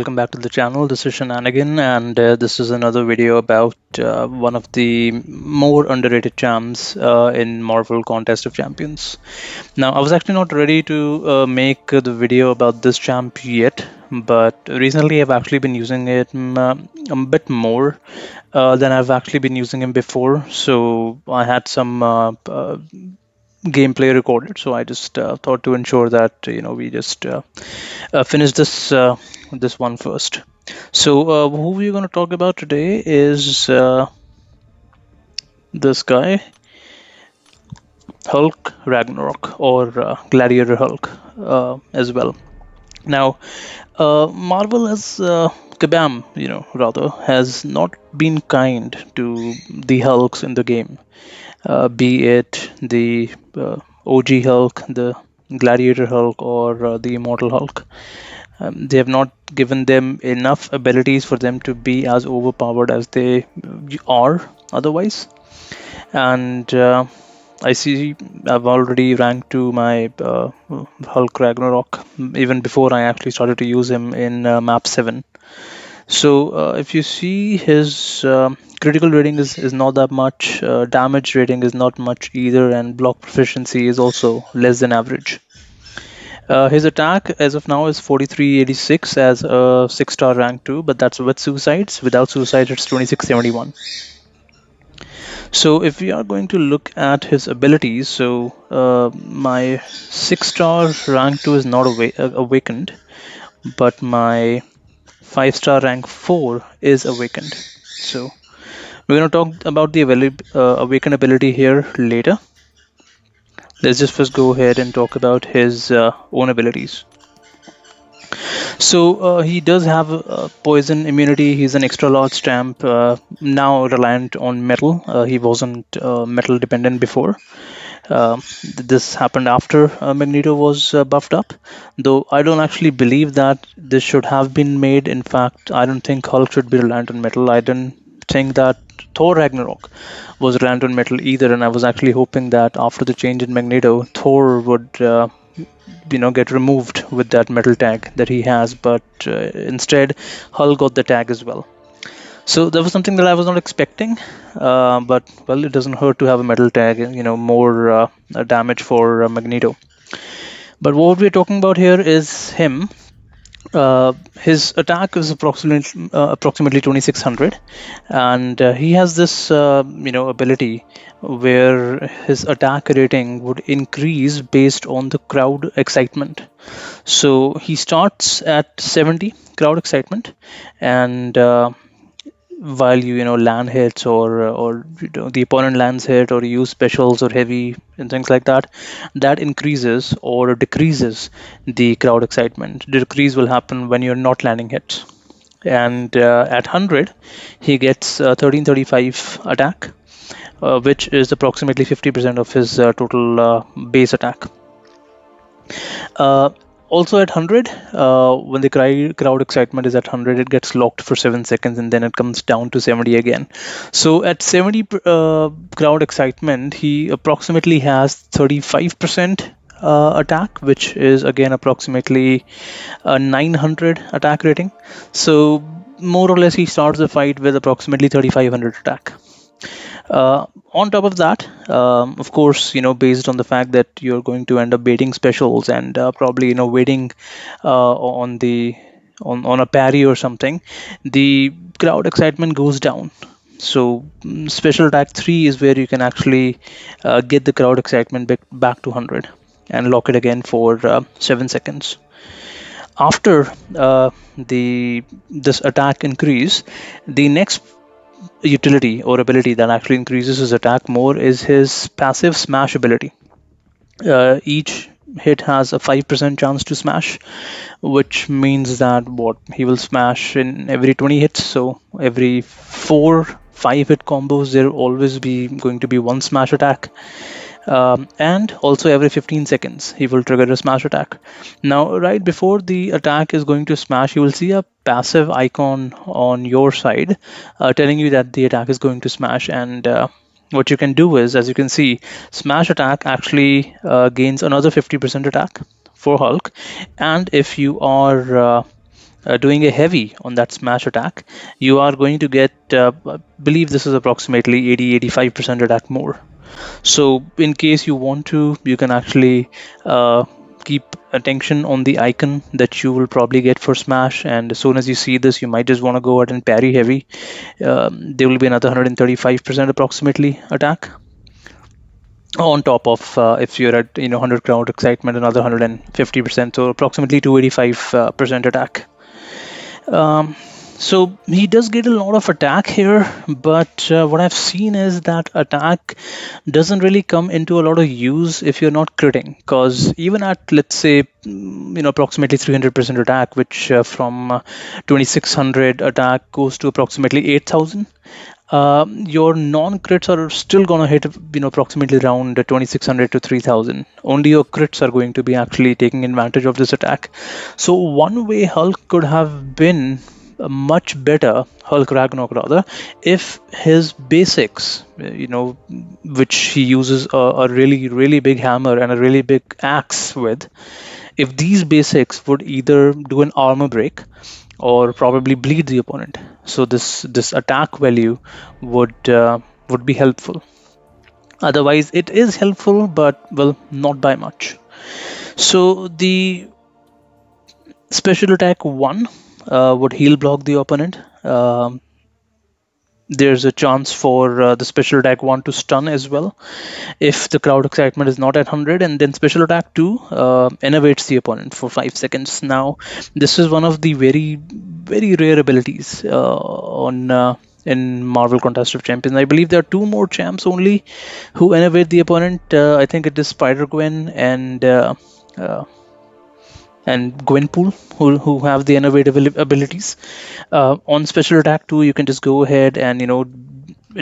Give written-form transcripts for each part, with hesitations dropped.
welcome back to the channel. This is Shenanigan, and this is another video about one of the more underrated champs in Marvel Contest of Champions. Now, I was actually not ready to make the video about this champ yet, but recently I've actually been using it a bit more than I've actually been using him before. So I had some gameplay recorded, so I just thought to ensure that we just finish this one first. So who we're going to talk about today is this guy, Hulk Ragnarok, or Gladiator Hulk as well. Now, Marvel has Kabam, rather has not been kind to the Hulks in the game, be it the OG Hulk, the Gladiator Hulk, or the Immortal Hulk. They have not given them enough abilities for them to be as overpowered as they are otherwise. And I see I've already ranked to my Hulk Ragnarok even before I actually started to use him in map 7. So if you see his critical rating is not that much, damage rating is not much either, and block proficiency is also less than average. His attack as of now is 4386 as a 6-star rank 2, but that's with suicides. Without suicides, it's 2671. So if we are going to look at his abilities, so my 6-star rank 2 is not awakened, but my 5-star rank 4 is awakened. So we're going to talk about the awakened ability here later. Let's just first go ahead and talk about his own abilities. So he does have poison immunity. He's an extra large champ, now reliant on metal. He wasn't metal dependent before. This happened after Magneto was buffed up, though I don't actually believe that this should have been made. In fact, I don't think Hulk should be reliant on metal. I don't think that Thor Ragnarok was reliant on metal either, and I was actually hoping that after the change in Magneto, Thor would get removed with that metal tag that he has, but instead Hulk got the tag as well. So that was something that I was not expecting, but well, it doesn't hurt to have a metal tag, more damage for Magneto. But what we're talking about here is him. His attack is approximately 2600, and he has this ability where his attack rating would increase based on the crowd excitement. So he starts at 70 crowd excitement, and while you land hits or the opponent lands hit or you use specials or heavy and things like that, that increases or decreases the crowd excitement. The decrease will happen when you're not landing hits. And at 100 he gets 1335 attack, which is approximately 50% of his total base attack. Also at 100, when the crowd excitement is at 100, it gets locked for 7 seconds and then it comes down to 70 again. So at 70 crowd excitement, he approximately has 35% attack, which is again approximately 900 attack rating. So more or less he starts the fight with approximately 3500 attack. On top of that, of course, based on the fact that you're going to end up baiting specials and probably waiting on a parry or something, the crowd excitement goes down. So special attack 3 is where you can actually get the crowd excitement back to 100 and lock it again for 7 seconds. After this attack increase, the next utility or ability that actually increases his attack more is his passive smash ability. Each hit has a 5% chance to smash, which means that he will smash in every 20 hits. So every 4-5 hit combos, there will always be going to be one smash attack. And also every 15 seconds he will trigger a smash attack. Now right before the attack is going to smash, you will see a passive icon on your side telling you that the attack is going to smash, and what you can do is, as you can see, smash attack actually gains another 50% attack for Hulk, and if you are doing a heavy on that smash attack, you are going to get, I believe this is approximately 80-85% attack more. So in case you want to, you can actually keep attention on the icon that you will probably get for smash, and as soon as you see this, you might just want to go ahead and parry heavy. There will be another 135% approximately attack on top of, if you're at 100 crowd excitement, another 150%, so approximately 285% attack. um, so he does get a lot of attack here, but what I've seen is that attack doesn't really come into a lot of use if you're not critting, because even at, let's say, approximately 300% attack, which from 2600 attack goes to approximately 8000, your non-crits are still gonna hit approximately around 2600 to 3000. Only your crits are going to be actually taking advantage of this attack. So one way Hulk could have been a much better, Hulk Ragnarok rather, if his basics, which he uses a really really big hammer and a really big axe with, if these basics would either do an armor break or probably bleed the opponent, so this attack value would be helpful. Otherwise, it is helpful, but well, not by much. So the special attack 1 would heal block the opponent. There's a chance for the special attack 1 to stun as well if the crowd excitement is not at 100, and then special attack 2 enervates the opponent for 5 seconds. Now this is one of the very very rare abilities on in Marvel Contest of Champions. I believe there are two more champs only who enervate the opponent. I think it is Spider-Gwen uh, and Gwenpool who have the innovative abilities. On special attack 2, you can just go ahead and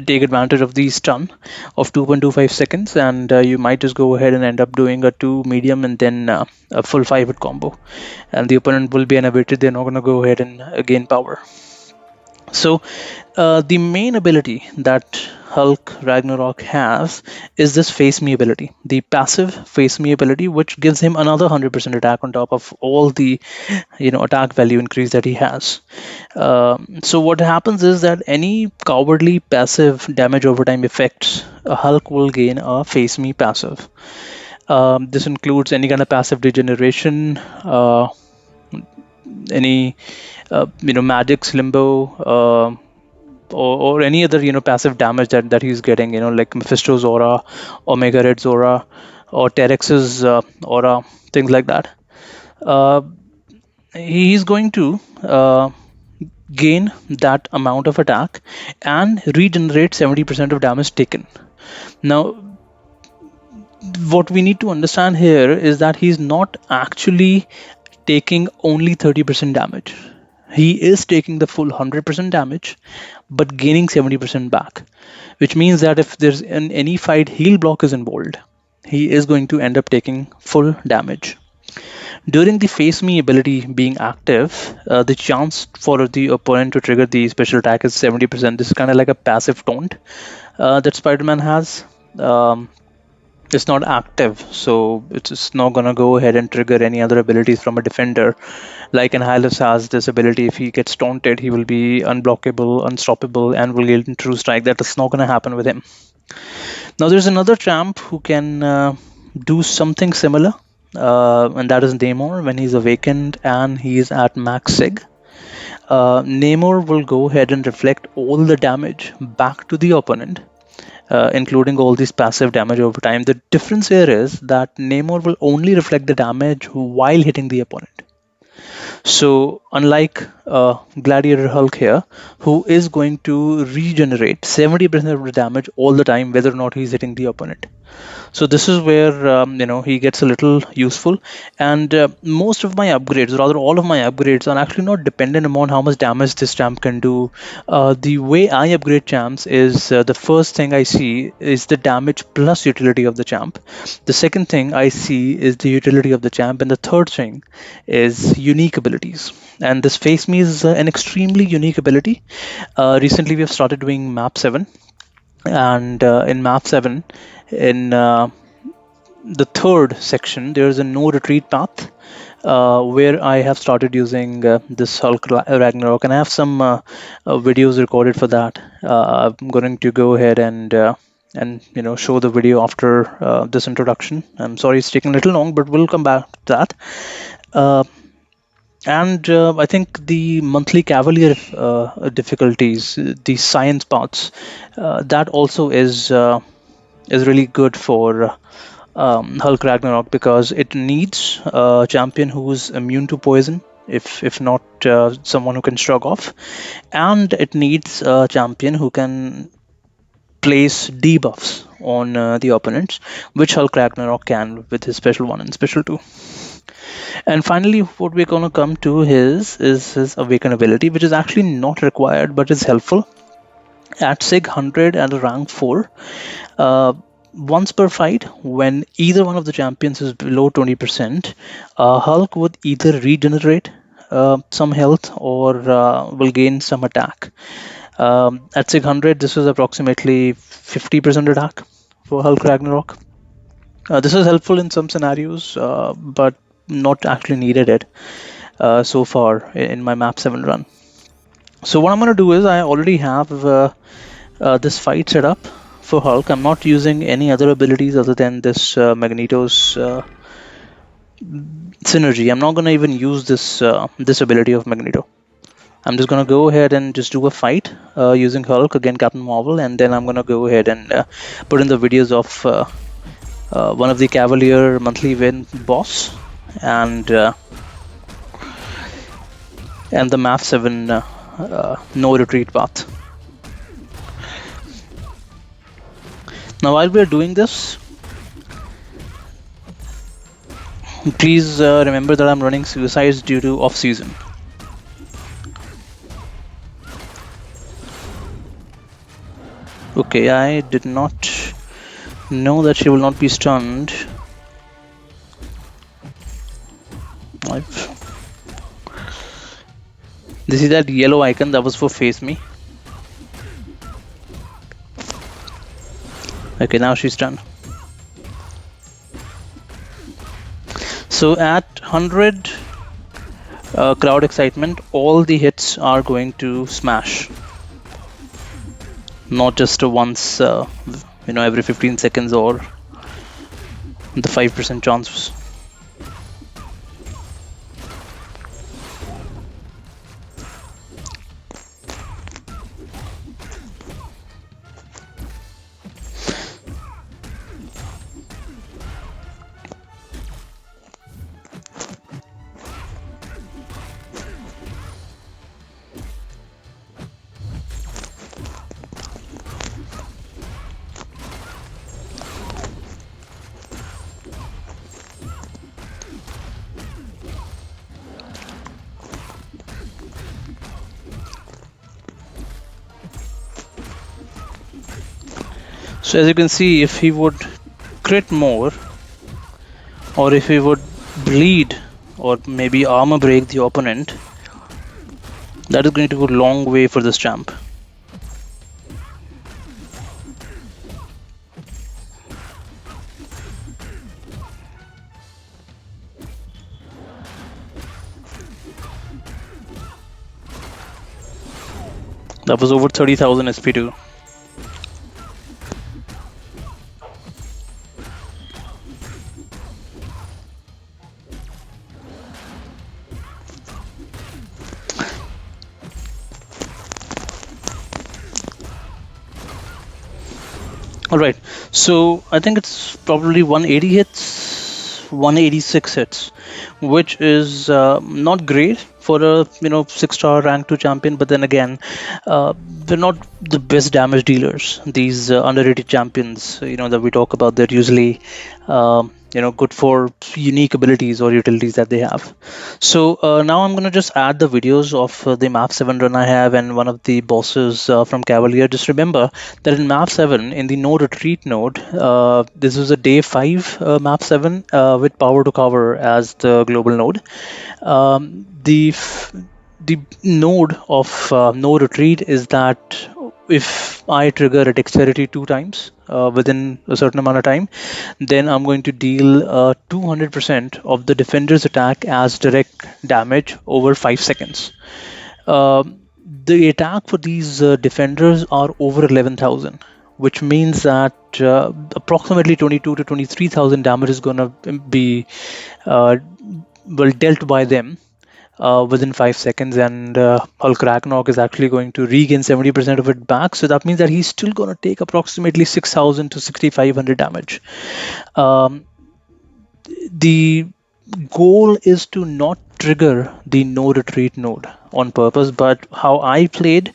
take advantage of the stun of 2.25 seconds, and you might just go ahead and end up doing a 2 medium and then a full 5 hit combo, and the opponent will be innovated. They're not going to go ahead and gain power. So the main ability that Hulk Ragnarok has is this face me ability, the passive face me ability, which gives him another 100% attack on top of all the attack value increase that he has. So what happens is that any cowardly passive damage over time effects, Hulk will gain a face me passive. This includes any kind of passive degeneration, any magic's limbo, or any other passive damage that he's getting, like Mephisto's aura, Omega Red's aura, or Terex's aura, things like that. He's going to gain that amount of attack and regenerate 70% of damage taken. Now, what we need to understand here is that he's not actually taking only 30% damage. He is taking the full 100% damage, but gaining 70% back, which means that if there's any fight heal block is involved, he is going to end up taking full damage. During the face me ability being active, the chance for the opponent to trigger the special attack is 70%. This is kind of like a passive taunt that Spider-Man has. It's not active, so it's just not gonna go ahead and trigger any other abilities from a defender. Like Annihilus has this ability, if he gets taunted, he will be unblockable, unstoppable, and will get true strike. That is not gonna happen with him. Now there's another champ who can do something similar, and that is Namor when he's awakened and he's at max sig. Namor will go ahead and reflect all the damage back to the opponent, including all these passive damage over time. The difference here is that Namor will only reflect the damage while hitting the opponent. So unlike Gladiator Hulk here, who is going to regenerate 70% of the damage all the time, whether or not he's hitting the opponent. So this is where he gets a little useful, and most of my upgrades, rather all of my upgrades, are actually not dependent upon how much damage this champ can do. The way I upgrade champs is the first thing I see is the damage plus utility of the champ. The second thing I see is the utility of the champ, and the third thing is unique abilities. And this face me is an extremely unique ability. Recently, we have started doing map 7, and in map 7, in the third section, there's a no retreat path. where I have started using this Hulk Ragnarok, and I have some videos recorded for that. I'm going to go ahead and show the video after this introduction. I'm sorry it's taking a little long, but we'll come back to that. Uh, and I think the monthly Cavalier difficulties, the science parts, that also is really good for Hulk Ragnarok, because it needs a champion who's immune to poison, if not someone who can shrug off, and it needs a champion who can place debuffs on the opponents, which Hulk Ragnarok can with his special 1 and special 2. And finally, what we're going to come to is his awaken ability, which is actually not required but is helpful. At SIG 100 and rank 4, once per fight, when either one of the champions is below 20%, Hulk would either regenerate some health or will gain some attack. At 600, this is approximately 50% attack for Hulk Ragnarok. This is helpful in some scenarios, but not actually needed it so far in my map 7 run. So what I'm going to do is I already have this fight set up for Hulk. I'm not using any other abilities other than this Magneto's synergy. I'm not going to even use this ability of Magneto. I'm just going to go ahead and just do a fight using Hulk, again Captain Marvel, and then I'm going to go ahead and put in the videos of one of the Cavalier monthly win boss and the map 7 no retreat path. Now while we're doing this, please remember that I'm running suicides due to off season. Okay, I did not know that she will not be stunned. This is that yellow icon that was for face me. Okay, now she's done. So at 100 crowd excitement, all the hits are going to smash. Not just once, every 15 seconds or the 5% chance. So as you can see, if he would crit more, or if he would bleed or maybe armor break the opponent, that is going to go a long way for this champ. That was over 30,000 SP2. Alright, so I think it's probably 180 hits, 186 hits, which is not great for a 6-star rank 2 champion, but then again, they're not the best damage dealers. These underrated champions, that we talk about, they're usually good for unique abilities or utilities that they have. So now I'm going to just add the videos of the map 7 run I have and one of the bosses from Cavalier. Just remember that in map 7, in the no retreat node, this is a day 5 map 7 with power to cover as the global node. The node of no retreat is that if I trigger a dexterity 2 times within a certain amount of time, then I'm going to deal 200% of the defender's attack as direct damage over 5 seconds. The attack for these defenders are over 11,000, which means that approximately 22 to 23,000 damage is going to be uh, well dealt by them within 5 seconds, and Hulk Ragnarok is actually going to regain 70% of it back. So that means that he's still going to take approximately 6,000 to 6,500 damage. Um, the goal is to not trigger the no retreat node on purpose, but how I played,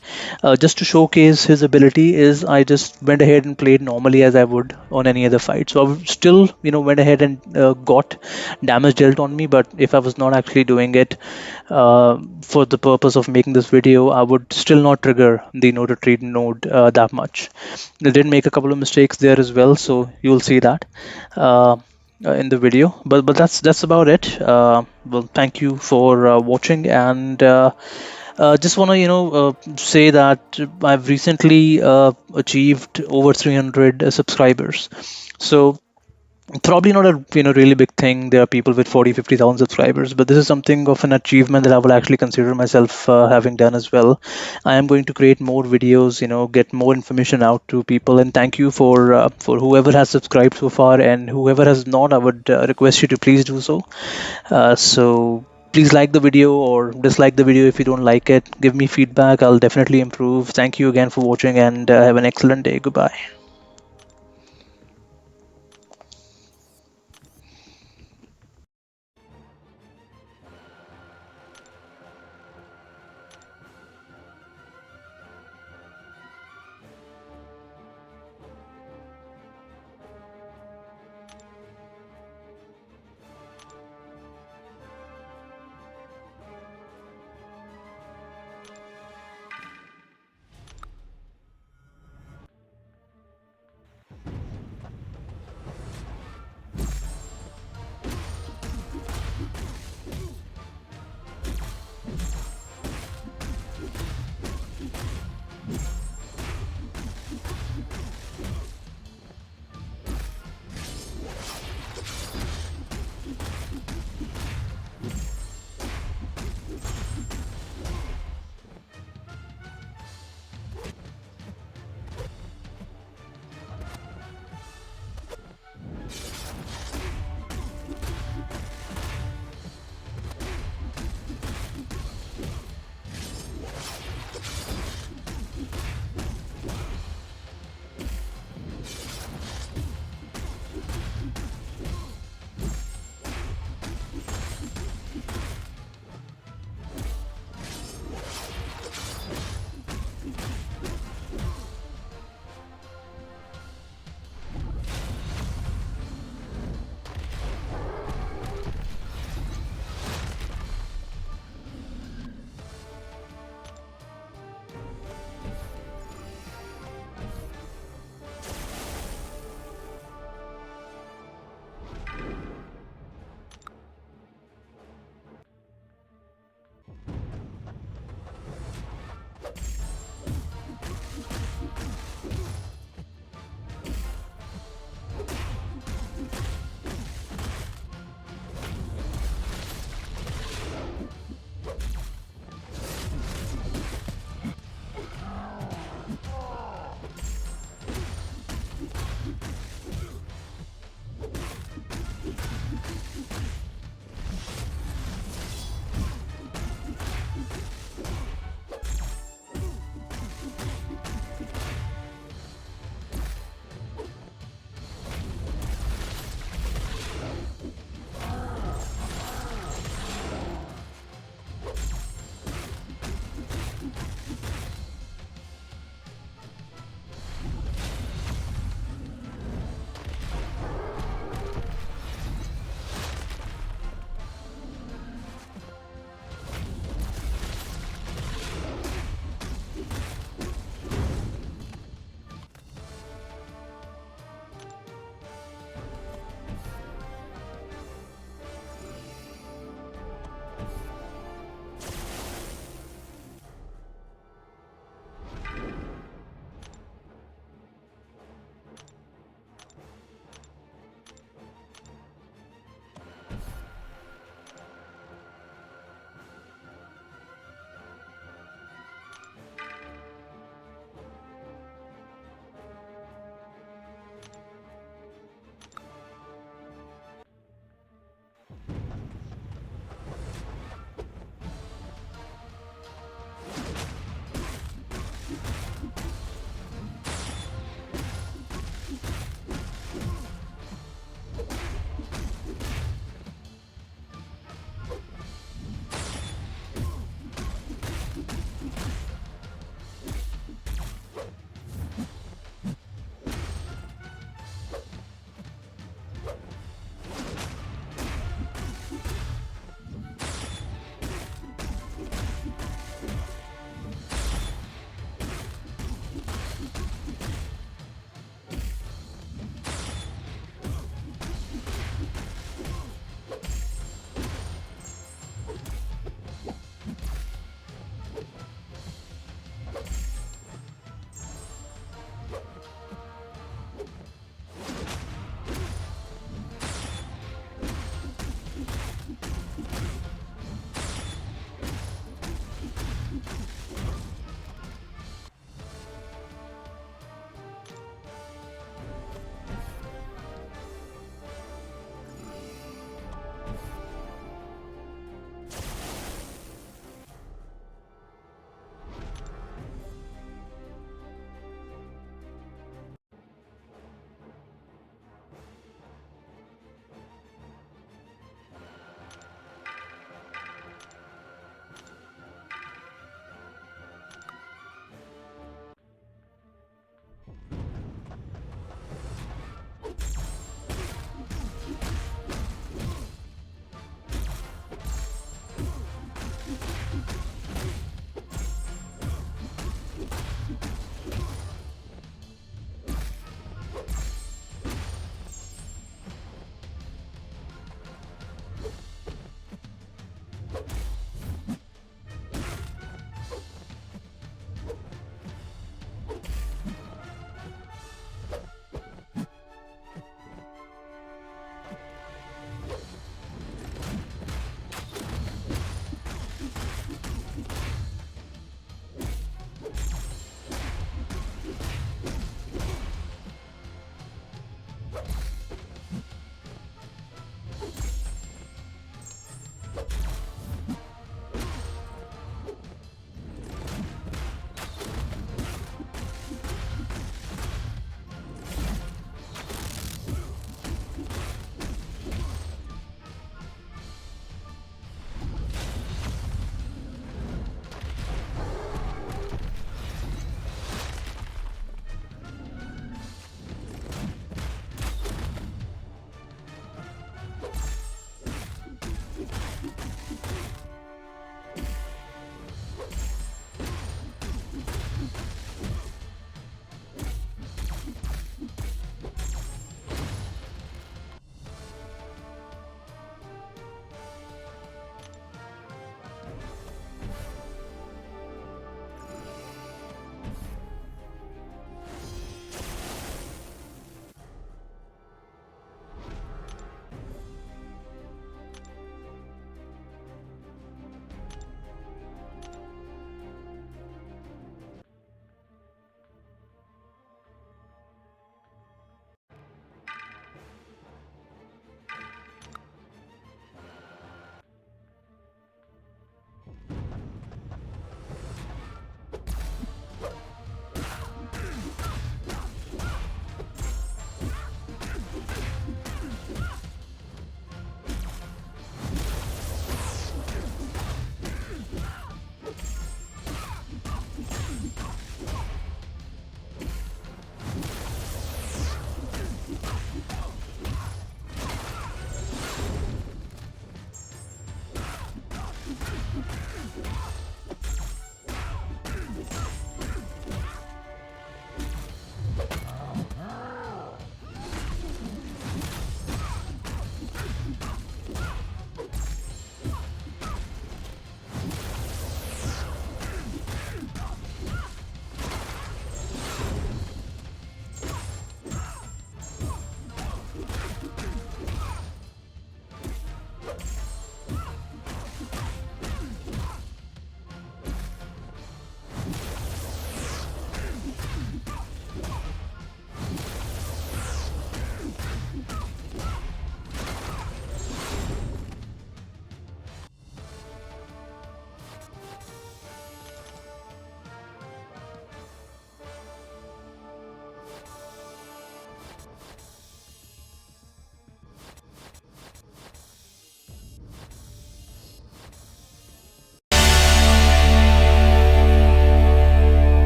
just to showcase his ability, is I just went ahead and played normally as I would on any other fight. So I would still, went ahead and got damage dealt on me, but if I was not actually doing it for the purpose of making this video, I would still not trigger the no retreat node that much. I did make a couple of mistakes there as well, so you'll see that in the video, but that's about it. Well, thank you for watching, and just want to say that I've recently achieved over 300 subscribers. So probably not a really big thing. There are people with 40, 50,000 subscribers, but this is something of an achievement that I will actually consider myself having done as well. I am going to create more videos, get more information out to people, and thank you for whoever has subscribed so far, and whoever has not, I would request you to please do so. So please like the video or dislike the video if you don't like it. Give me feedback, I'll definitely improve. Thank you again for watching, and have an excellent day. Goodbye.